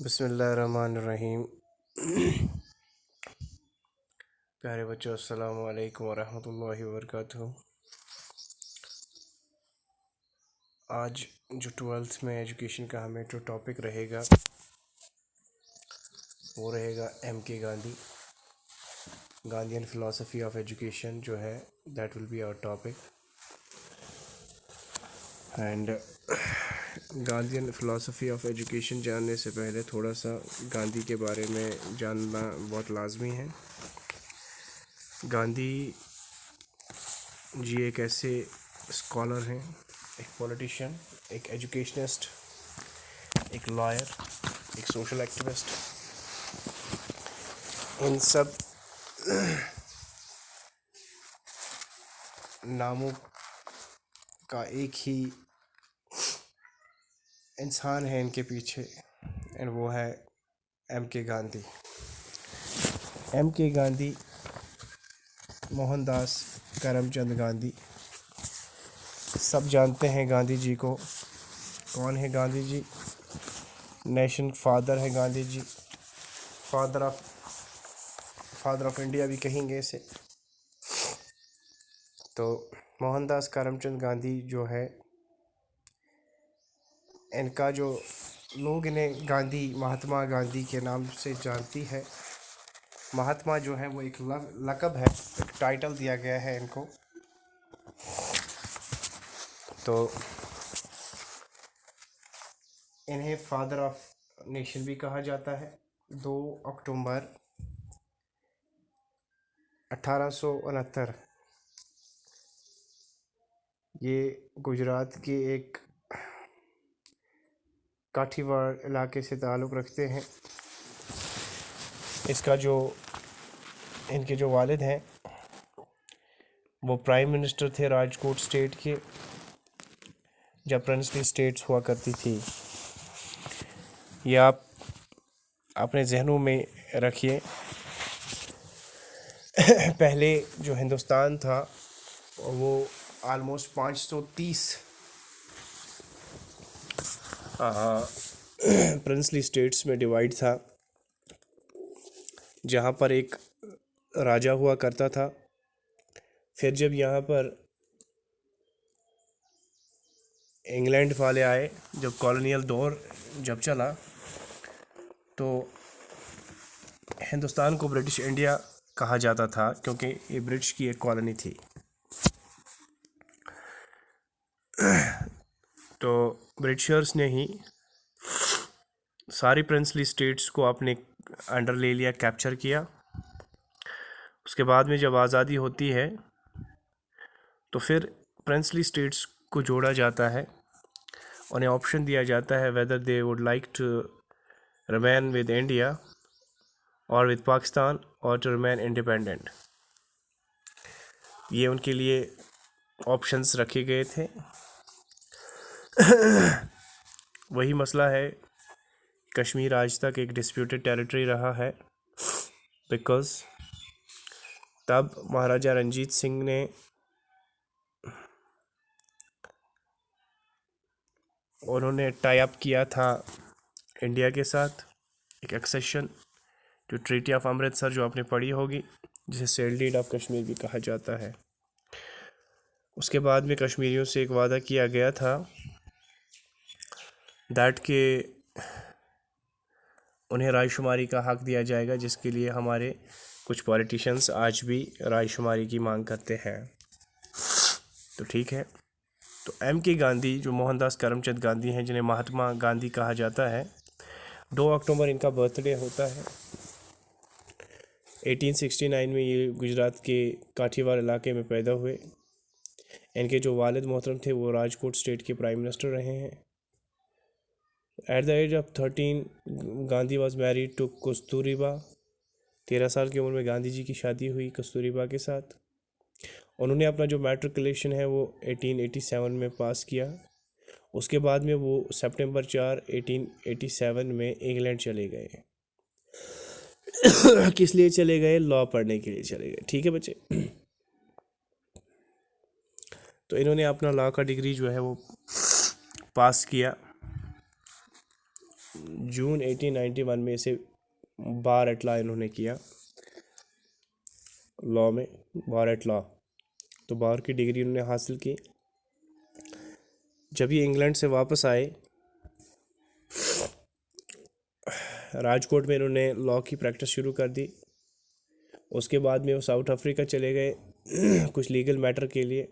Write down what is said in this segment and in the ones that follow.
बिस्मिल्लाहिर्रहमानिर्रहीम। प्यारे बच्चों, अस्सलामु अलैकुम वरहमतुल्लाहि वबरकातुहू। आज जो 12th में एजुकेशन का हमें जो टॉपिक रहेगा वो रहेगा M.K. Gandhian philosophy of education जो है, that will be our topic. And Gandhian philosophy of education जानने से पहले थोड़ा सा गांधी के बारे में जानना बहुत लाजमी है। गांधी जी एक ऐसे स्कॉलर हैं, एक पॉलिटिशियन, एक एजुकेशनिस्ट, एक लॉयर, एक सोशल एक्टिविस्ट। इन सब नामों का एक ही इंसान है इनके पीछे, एंड वो है M.K. गांधी। M.K. गांधी, मोहनदास करमचंद गांधी, सब जानते हैं गांधी जी को। कौन है गांधी जी? नेशन फादर है Gandhi ji, father of India भी कहेंगे इसे। तो मोहनदास करमचंद गांधी जो है, इनका जो लोग इन्हें महात्मा गांधी के नाम से जानती है। महात्मा जो है वो एक लक़ब है, एक टाइटल दिया गया है इनको। तो इन्हें फादर ऑफ नेशन भी कहा जाता है। 2 अक्टूबर 1869 ये गुजरात के एक काठीवाड़ इलाके से ताल्लुक़ रखते हैं। इनके जो वालिद हैं वो प्राइम मिनिस्टर थे राजकोट स्टेट के, जब प्रिंसली स्टेट्स हुआ करती थी। ये आप अपने जहनों में रखिए। पहले जो हिंदुस्तान था वो आलमोस्ट 530 प्रिंसली स्टेट्स में डिवाइड था, जहाँ पर एक राजा हुआ करता था। फिर जब यहाँ पर इंग्लैंड वाले आए, जब कॉलोनियल दौर जब चला, तो हिंदुस्तान को ब्रिटिश इंडिया कहा जाता था, क्योंकि ये ब्रिटिश की एक कॉलोनी थी। तो ब्रिटिशर्स ने ही सारी प्रिंसली स्टेट्स को अपने अंडर ले लिया, कैप्चर किया। उसके बाद में जब आज़ादी होती है तो फिर प्रिंसली स्टेट्स को जोड़ा जाता है। उन्हें ऑप्शन दिया जाता है whether they would like to remain with India और विद पाकिस्तान, और टू रिमेन इंडिपेंडेंट। ये उनके लिए ऑप्शंस रखे गए थे। वही मसला है, कश्मीर आज तक एक डिस्प्यूटेड टेरिटरी रहा है, बिकॉज़ तब महाराजा रंजीत सिंह ने उन्होंने टाई अप किया था इंडिया के साथ, एक एक्सेशन, जो ट्रीटी ऑफ अमृतसर जो आपने पढ़ी होगी, जिसे सेल डीड ऑफ कश्मीर भी कहा जाता है। उसके बाद में कश्मीरियों से एक वादा किया गया था दैट के उन्हें रायशुमारी का हक़ दिया जाएगा, जिसके लिए हमारे कुछ पॉलिटिशियंस आज भी रायशुमारी की मांग करते हैं। तो ठीक है, तो M.K. गांधी जो मोहनदास करमचंद गांधी हैं, जिन्हें महात्मा गांधी कहा जाता है, 2 अक्टूबर इनका बर्थडे होता है। 1869 में ये गुजरात के काठीवाड़ इलाके में पैदा हुए। इनके जो वालिद मोहतरम थे वो राजकोट स्टेट के प्राइम मिनिस्टर रहे हैं। At the age of 13 Gandhi was married to Kasturba. 13 साल की उम्र में गांधी जी की शादी हुई कस्तूरबा के साथ। उन्होंने अपना जो मैट्रिकुलेशन है वो 1887 में पास किया। उसके बाद में वो सितंबर 4, 1887 में इंग्लैंड चले गए। किस लिए चले गए? लॉ पढ़ने के लिए चले गए। ठीक है बच्चे। तो इन्होंने अपना लॉ का डिग्री जो है वो पास किया। जून 1891 में इसे बार एट लॉ इन्होंने किया, लॉ में बार एट लॉ, तो बार की डिग्री उन्होंने हासिल की। जब ये इंग्लैंड से वापस आए, राजकोट में इन्होंने लॉ की प्रैक्टिस शुरू कर दी। उसके बाद में वो साउथ अफ्रीका चले गए कुछ लीगल मैटर के लिए,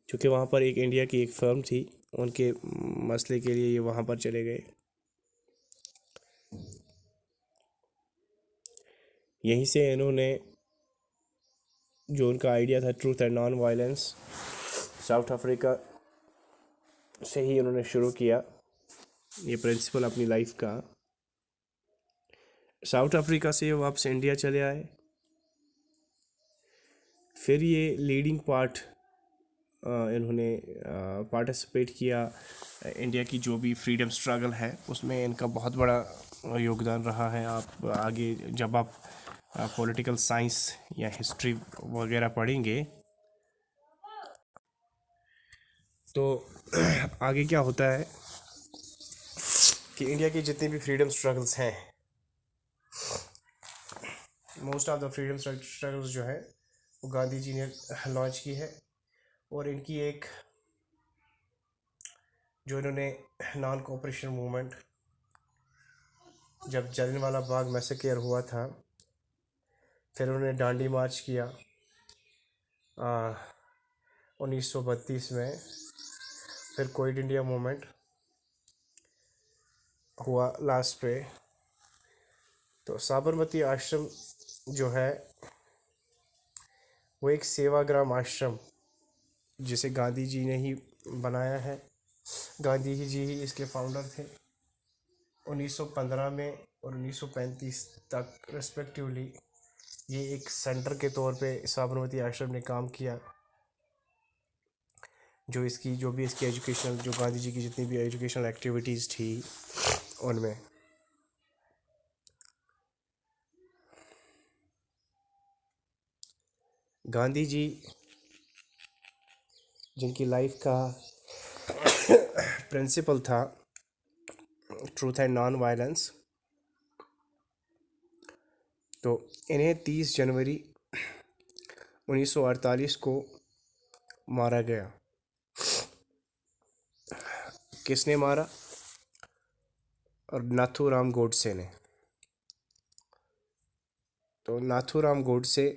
क्योंकि वहाँ पर एक इंडिया की एक फर्म थी, उनके मसले के लिए ये वहाँ पर चले गए। यहीं से इन्होंने जो उनका आइडिया था truth and non violence, south Africa से ही उन्होंने शुरू किया ये प्रिंसिपल अपनी लाइफ का। साउथ अफ्रीका से वापस इंडिया चले आए। फिर ये लीडिंग पार्ट इन्होंने पार्टिसिपेट किया इंडिया की जो भी फ्रीडम स्ट्रगल है उसमें इनका बहुत बड़ा योगदान रहा है। आप आगे जब आप पॉलिटिकल साइंस या हिस्ट्री वगैरह पढ़ेंगे तो आगे क्या होता है कि इंडिया की जितनी भी फ्रीडम स्ट्रगल्स हैं, most of the freedom struggles जो है वो गांधी जी ने लॉन्च की है। और इनकी एक जो इन्होंने नॉन कोऑपरेशन मूवमेंट, जब जलियांवाला बाग मैसेकर हुआ था, फिर उन्होंने डांडी मार्च किया 1932 में, फिर क्विट इंडिया मूवमेंट हुआ लास्ट पे। तो साबरमती आश्रम जो है वो एक सेवाग्राम आश्रम जिसे गांधी जी ने ही बनाया है। गांधी जी ही इसके फाउंडर थे। 1915 में और 1935 तक रेस्पेक्टिवली ये एक सेंटर के तौर पे साबरमती आश्रम ने काम किया। जो भी इसकी एजुकेशनल, जो गांधी जी की जितनी भी एजुकेशनल एक्टिविटीज़ थी उनमें। गांधी जी जिनकी लाइफ का प्रिंसिपल था ट्रूथ एंड नॉन वायलेंस, तो इन्हें 30 जनवरी 1948 को मारा गया। किसने मारा? और नाथूराम गोडसे ने। तो नाथूराम गोडसे,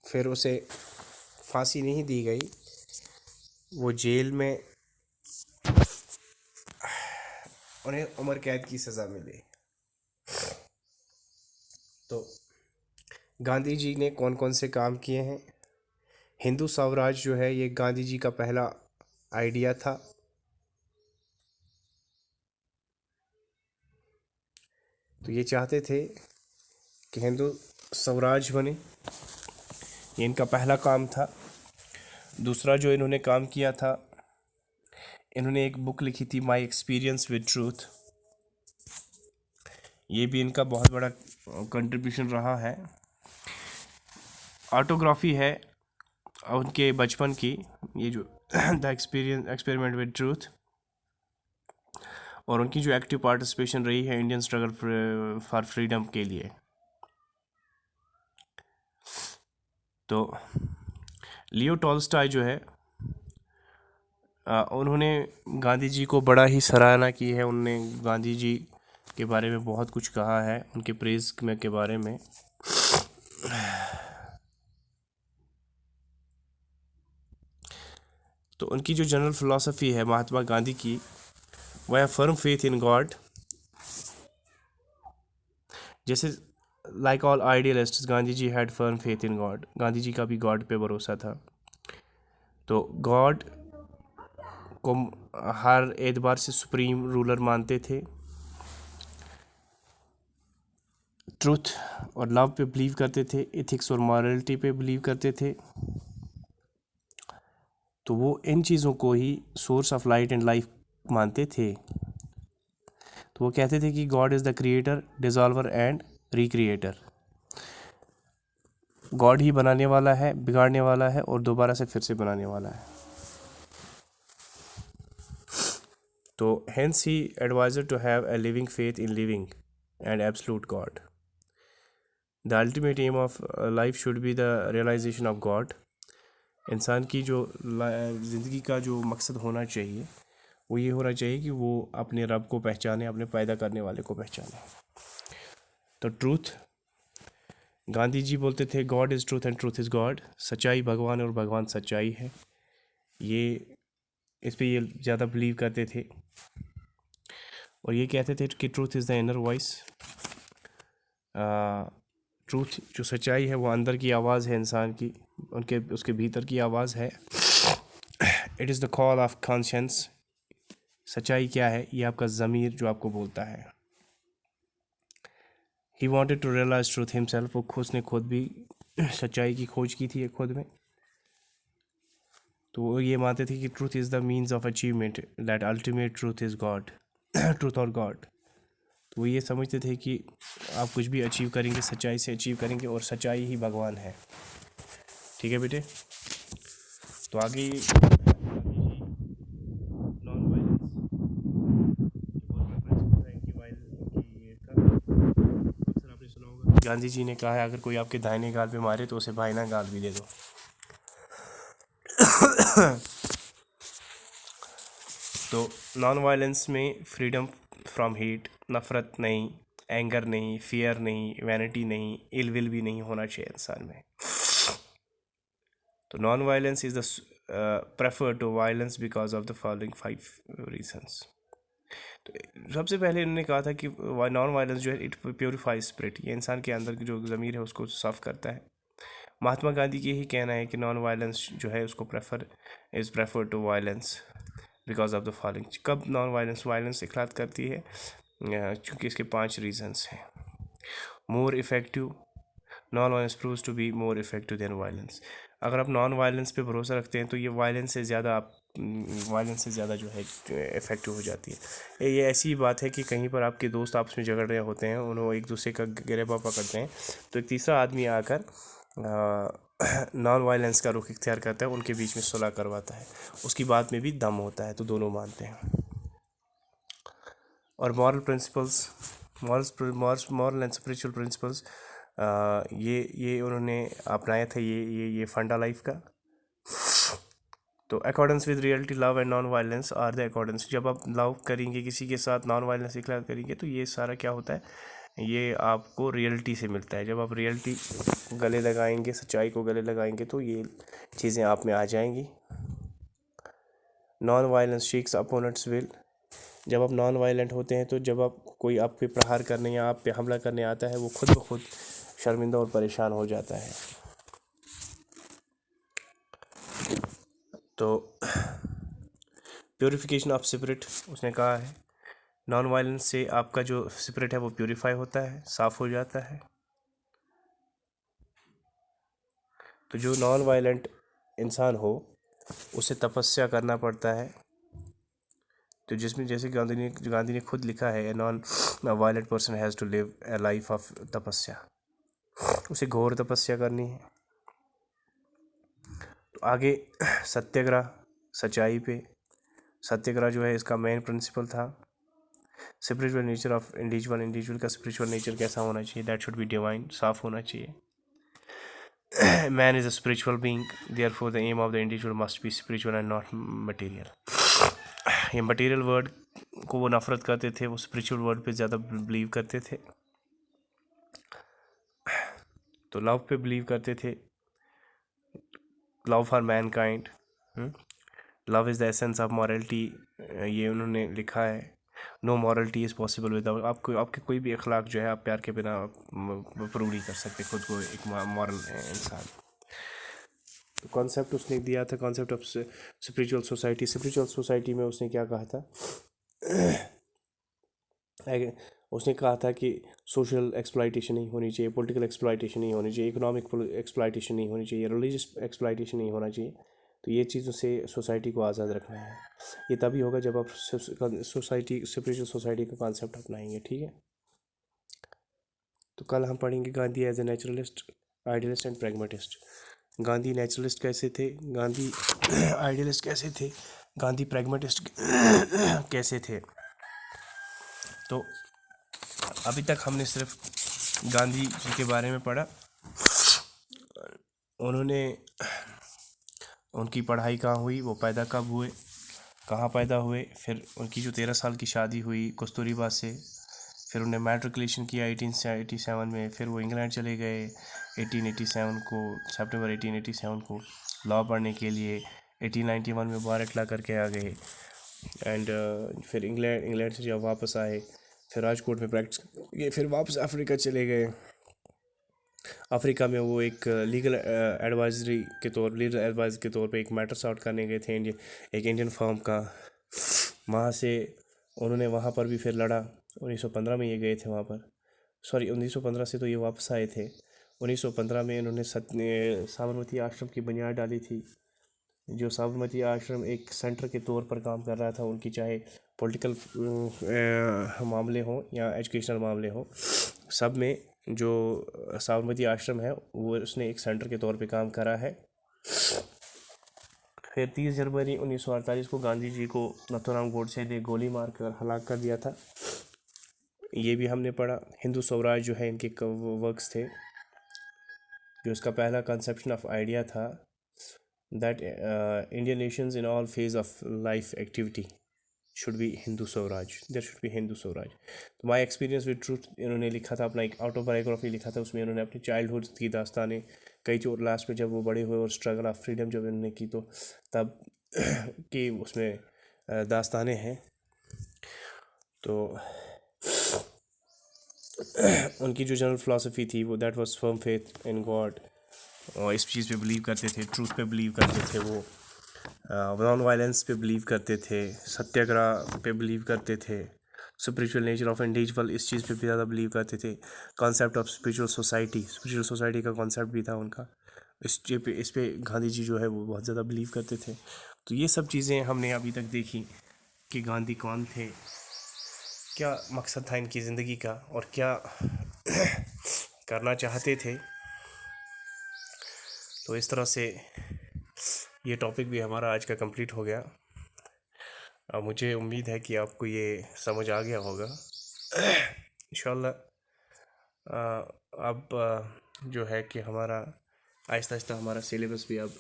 फिर उसे फांसी नहीं दी गई, वो जेल में उन्हें उम्र कैद की सज़ा मिली। तो गांधी जी ने कौन कौन से काम किए हैं? हिंदू स्वराज जो है ये गांधी जी का पहला आइडिया था। तो ये चाहते थे कि हिंदू स्वराज बने, ये इनका पहला काम था। दूसरा जो इन्होंने काम किया था, इन्होंने एक बुक लिखी थी माई एक्सपीरियंस विद ट्रूथ। ये भी इनका बहुत बड़ा कंट्रीब्यूशन रहा है। ऑटोग्राफी है उनके बचपन की, ये जो द एक्सपेरिमेंट विद ट्रूथ, और उनकी जो एक्टिव पार्टिसिपेशन रही है इंडियन स्ट्रगल फॉर फ्रीडम के लिए। तो लियो टॉल्स्टॉय जो है उन्होंने गांधी जी को बड़ा ही सराहना की है। उनने गांधी जी के बारे में बहुत कुछ कहा है, उनके प्रेज में के बारे में। तो उनकी जो जनरल फिलॉसफी है महात्मा गांधी की, वो है फर्म फेथ इन गॉड। जैसे like all idealists, Gandhi ji had firm faith in God. Gandhi ji का भी गॉड पे भरोसा था। तो गॉड को हर एतबार से सुप्रीम रूलर मानते थे। ट्रूथ और लव पे बिलीव करते थे, एथिक्स और मॉरलिटी पे बिलीव करते थे। तो वो इन चीज़ों को ही source of light and life मानते थे। तो वो कहते थे कि God is the creator, dissolver and recreator. God ही बनाने वाला है, बिगाड़ने वाला है और दोबारा से फिर से बनाने वाला है। तो hence he advised to have a living faith in living and absolute God. The ultimate aim of life should be the realization of God. इंसान की जो ज़िंदगी का जो मकसद होना चाहिए वो ये होना चाहिए कि वो अपने रब को पहचाने, अपने पैदा करने वाले को पहचाने. तो ट्रूथ, गांधी जी बोलते थे God is truth and truth is God. सच्चाई भगवान और भगवान सच्चाई है. ये इस पे ये ज़्यादा बिलीव करते थे और ये कहते थे कि truth is the inner voice. Truth जो सच्चाई है वो अंदर की आवाज़ है इंसान की, उसके भीतर की आवाज़ है. It is the call of conscience. सच्चाई क्या है? ये आपका ज़मीर जो आपको बोलता है. He wanted to realise truth himself. उसने खुद भी सच्चाई की खोज की थी खुद में. तो वो ये मानते थे कि truth is the means of achievement, that ultimate truth is God. Truth और गॉड. तो वो ये समझते थे कि आप कुछ भी अचीव करेंगे सच्चाई से अचीव करेंगे और सच्चाई ही भगवान है. ठीक है बेटे. तो आगे नॉन अक्सर आपने सुना होगा गांधी जी ने कहा है अगर कोई आपके दाहिने गाल पे मारे तो उसे बाइना गाल भी दे दो. तो नॉन वायलेंस में फ्रीडम फ्रॉम हेट, नफ़रत नहीं, एंगर नहीं, फियर नहीं, वैनिटी नहीं, इल विल भी नहीं होना चाहिए इंसान में. तो non violence is the prefer to violence because of the following 5 reasons. तो सबसे पहले इन्होंने कहा था कि नॉन वायलेंस जो है इट प्योरीफाई स्पिरिट. ये इंसान के अंदर की जो ज़मीर है उसको साफ़ करता है. महात्मा गांधी की ही कहना है कि नॉन वायलेंस जो है उसको prefer to violence because of the following. कब नॉन वायलेंस इखलात करती है? क्योंकि इसके 5 रीजंस हैं. More effective, non violence proves to be more effective than violence. अगर आप नॉन वायलेंस पे भरोसा रखते हैं तो ये वायलेंस से ज़्यादा जो है इफ़ेक्टिव हो जाती है. ये ऐसी बात है कि कहीं पर आपके दोस्त आपस में झगड़ रहे होते हैं, उन्होंने एक दूसरे का गिरेबा पकड़ते हैं, तो एक तीसरा आदमी आकर नॉन वायलेंस का रुख इख्तियार करता है, उनके बीच में सुलह करवाता है. उसकी बात में भी दम होता है, तो दोनों मानते हैं. और moral principles, moral and spiritual principles, ये उन्होंने अपनाया था ये फंडा लाइफ का. तो accordance with reality, love and non violence are the accordance. जब आप लव करेंगे किसी के साथ, नॉन वायलेंस इख्तियार करेंगे, तो ये सारा क्या होता है? ये आपको रियलिटी से मिलता है. जब आप रियलिटी गले लगाएंगे, सच्चाई को गले लगाएंगे, तो ये चीज़ें आप में आ जाएंगी. Non violence shakes opponents will. जब आप नॉन वायलेंट होते हैं तो जब आप कोई आप पे प्रहार करने या आप पे हमला करने आता है, वो खुद ब खुद शर्मिंदा और परेशान हो जाता है. तो प्योरिफिकेशन ऑफ स्पिरिट, उसने कहा है नॉन वायलेंस से आपका जो स्पिरिट है वो प्योरीफाई होता है, साफ़ हो जाता है. तो जो नॉन वायलेंट इंसान हो उसे तपस्या करना पड़ता है. तो जिसमें जैसे गांधी ने खुद लिखा है, a non violent person has to live a life of tapasya. उसे घोर तपस्या करनी है. तो आगे सत्याग्रह, सच्चाई पे सत्याग्रह जो है इसका मेन प्रिंसिपल था. स्पिरिचुअल नेचर ऑफ इंडिविजुअल का स्पिरिचुअल नेचर कैसा होना चाहिए? दैट शुड बी डिवाइन, साफ होना चाहिए. Man is a spiritual being, therefore the aim of the individual must be spiritual and not material. ये मटेरियल वर्ड को वो नफ़रत करते थे, वो स्पिरिचुअल वर्ड पे ज़्यादा बिलीव करते थे. तो लव पे बिलीव करते थे, love for mankind. Love is the essence of morality, ये उन्होंने लिखा है. No morality is possible without, आपके कोई भी अखलाक जो है आप प्यार के बिना प्रूव नहीं कर सकते खुद को एक मॉरल इंसान. तो कॉन्सेप्ट उसने दिया था, concept of spiritual society. Spiritual society में उसने क्या कहा था? उसने कहा था कि सोशल एक्सप्लॉइटेशन नहीं होनी चाहिए, पॉलिटिकल एक्सप्लॉइटेशन नहीं होनी चाहिए, इकोनॉमिक एक्सप्लॉइटेशन नहीं होनी चाहिए, रिलीजियस एक्सप्लॉइटेशन नहीं होना चाहिए. तो ये चीज़ों से सोसाइटी को आज़ाद रखना है. ये तभी होगा जब आप स्पिरिचुअल सोसाइटी का कॉन्सेप्ट अपनाएंगे. ठीक है. तो कल हम पढ़ेंगे Gandhi as a naturalist, idealist and pragmatist. Gandhi naturalist कैसे थे, गांधी आइडियलिस्ट कैसे थे, गांधी प्रैग्मेटिस्ट कैसे थे। तो अभी तक हमने सिर्फ गांधी जी के बारे में पढ़ा, उन्होंने उनकी पढ़ाई कहाँ हुई, वो पैदा कब हुए, कहाँ पैदा हुए, फिर उनकी जो 13 साल की शादी हुई कस्तूरीबा से, फिर उन्हें मैट्रिकुलेशन किया 1887 में, फिर वो इंग्लैंड चले गए 1887 को, सितंबर 1887 को लॉ पढ़ने के लिए। 1891 में बार ला करके आ गए एंड फिर इंग्लैंड से जब वापस आए फिर राजकोट में प्रैक्टिस किए, फिर वापस अफ्रीका चले गए। अफ्रीका में वो एक लीगल एडवाइज़र के तौर पे एक मैटर सॉर्ट करने गए थे एक इंडियन फर्म का। वहाँ से उन्होंने वहाँ पर भी फिर लड़ा। 1915 में ये गए थे वहाँ पर, सॉरी 1915 से तो ये वापस आए थे। 1915 में इन्होंने साबरमती आश्रम की बुनियाद डाली थी। जो साबरमती आश्रम एक सेंटर के तौर पर काम कर रहा था, उनकी चाहे पॉलिटिकल मामले हों या एजुकेशनल मामले हों, सब में जो साबरमती आश्रम है वो उसने एक सेंटर के तौर पे काम करा है। फिर 30 जनवरी 1948 को गांधी जी को नाथूराम गोडसे ने गोली मार कर हलाक कर दिया था। ये भी हमने पढ़ा। हिंदू स्वराज जो है इनके वर्क्स थे। जो इसका पहला कंसेप्शन ऑफ आइडिया था that Indian nations in all phase of life activity should be Hindu Swaraj, there should be Hindu Swaraj। तो माई एक्सपीरियंस विद ट्रूथ इन्होंने लिखा था, अपना एक ऑटोबायोग्राफी लिखा था, उसमें इन्होंने अपनी चाइल्डहुड की दास्तानें कई जो लास्ट में जब वो बड़े हुए और स्ट्रगल ऑफ फ्रीडम जब इन्होंने की तो तब की उसमें दास्तानें हैं। तो उनकी जो जनरल फिलासफी थी वो that was firm faith in God, और इस चीज़ पे बिलीव करते थे, ट्रूथ पे बिलीव करते थे, वो नॉन वायलेंस पे बिलीव करते थे, सत्याग्रह पे बिलीव करते थे, स्पिरिचुअल नेचर ऑफ इंडिविजुअल इस चीज़ पे भी ज़्यादा बिलीव करते थे। कॉन्सेप्ट ऑफ स्पिरिचुअल सोसाइटी का कॉन्सेप्ट भी था उनका। इस पे गांधी जी जो है वो बहुत ज़्यादा बिलीव करते थे। तो ये सब चीज़ें हमने अभी तक देखी कि गांधी कौन थे, क्या मकसद था इनकी ज़िंदगी का, और क्या करना चाहते थे। तो इस तरह से ये टॉपिक भी हमारा आज का कंप्लीट हो गया। मुझे उम्मीद है कि आपको ये समझ आ गया होगा इंशाल्लाह। अब जो है कि हमारा आहिस्ता आहिस्ता हमारा सिलेबस भी अब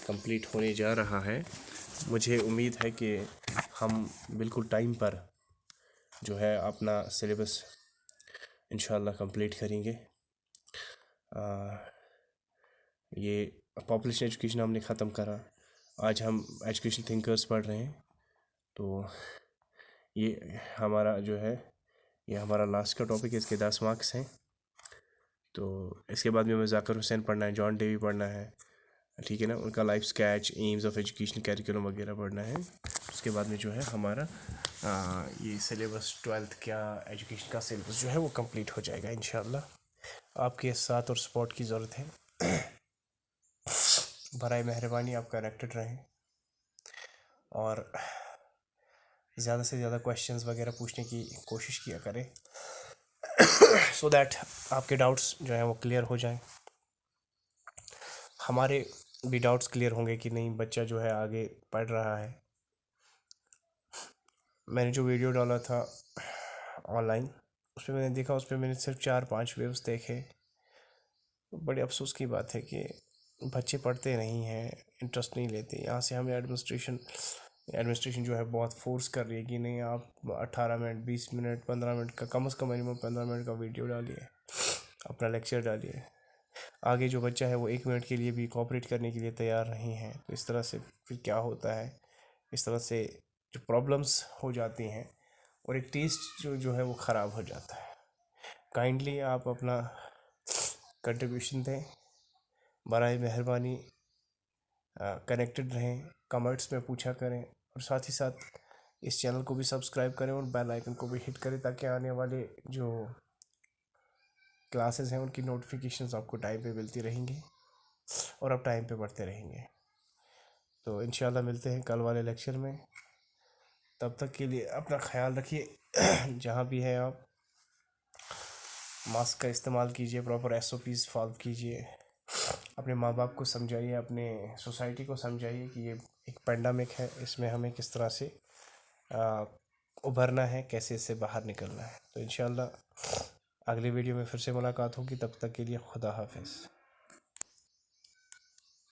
कंप्लीट होने जा रहा है। मुझे उम्मीद है कि हम बिल्कुल टाइम पर जो है अपना सिलेबस इंशाल्लाह कंप्लीट करेंगे। ये पॉपुलेशन एजुकेशन हमने ख़त्म करा, आज हम एजुकेशन थिंकर्स पढ़ रहे हैं। तो ये हमारा जो है ये हमारा लास्ट का टॉपिक है, इसके 10 मार्क्स हैं। तो इसके बाद में हमें ज़ाकिर हुसैन पढ़ना है, जॉन डेवी पढ़ना है, ठीक है ना, उनका life sketch, AIIMS of education, curriculum वगैरह पढ़ना है। उसके बाद में जो है हमारा ये सिलेबस 12th क्या एजुकेशन का सिलेबस जो है वो कंप्लीट हो जाएगा इंशाल्लाह। आपके साथ और सपोर्ट की ज़रूरत है। बराए मेहरबानी आप कनेक्टेड रहें और ज़्यादा से ज़्यादा क्वेश्चंस वगैरह पूछने की कोशिश किया करें सो दैट आपके डाउट्स जो हैं वो क्लियर हो जाएं। हमारे भी डाउट्स क्लियर होंगे कि नहीं बच्चा जो है आगे पढ़ रहा है। मैंने जो वीडियो डाला था ऑनलाइन उस पर मैंने देखा, उस पर मैंने सिर्फ 4-5 व्यूज़ देखे। बड़े अफसोस की बात है कि बच्चे पढ़ते नहीं हैं, इंटरेस्ट नहीं लेते। यहाँ से हमें एडमिनिस्ट्रेशन जो है बहुत फोर्स कर रही है कि नहीं आप 18 मिनट 20 मिनट 15 मिनट का कम से कम मिनिमम 15 मिनट का वीडियो डालिए, अपना लेक्चर डालिए। आगे जो बच्चा है वो 1 मिनट के लिए भी कोऑपरेट करने के लिए तैयार नहीं है। तो इस तरह से फिर क्या होता है, इस तरह से जो प्रॉब्लम्स हो जाती हैं और एक टेस्ट जो है वो ख़राब हो जाता है। काइंडली आप अपना कंट्रीब्यूशन दें, बराए मेहरबानी कनेक्टेड रहें, कमेंट्स में पूछा करें और साथ ही साथ इस चैनल को भी सब्सक्राइब करें और बेल आइकन को भी हिट करें ताकि आने वाले जो क्लासेस हैं उनकी नोटिफिकेशंस आपको टाइम पे मिलती रहेंगी और आप टाइम पे पढ़ते रहेंगे। तो इंशाल्लाह मिलते हैं कल वाले लेक्चर में। तब तक के लिए अपना ख्याल रखिए। जहाँ भी है आप मास्क का इस्तेमाल कीजिए, प्रॉपर SOPs फॉलो कीजिए अपने माँ बाप को समझाइए, अपने सोसाइटी को समझाइए कि ये एक पेंडेमिक है, इसमें हमें किस तरह से आ, उभरना है, कैसे इससे बाहर निकलना है। तो इंशाल्लाह अगली वीडियो में फिर से मुलाकात होगी, तब तक के लिए खुदा हाफिज़।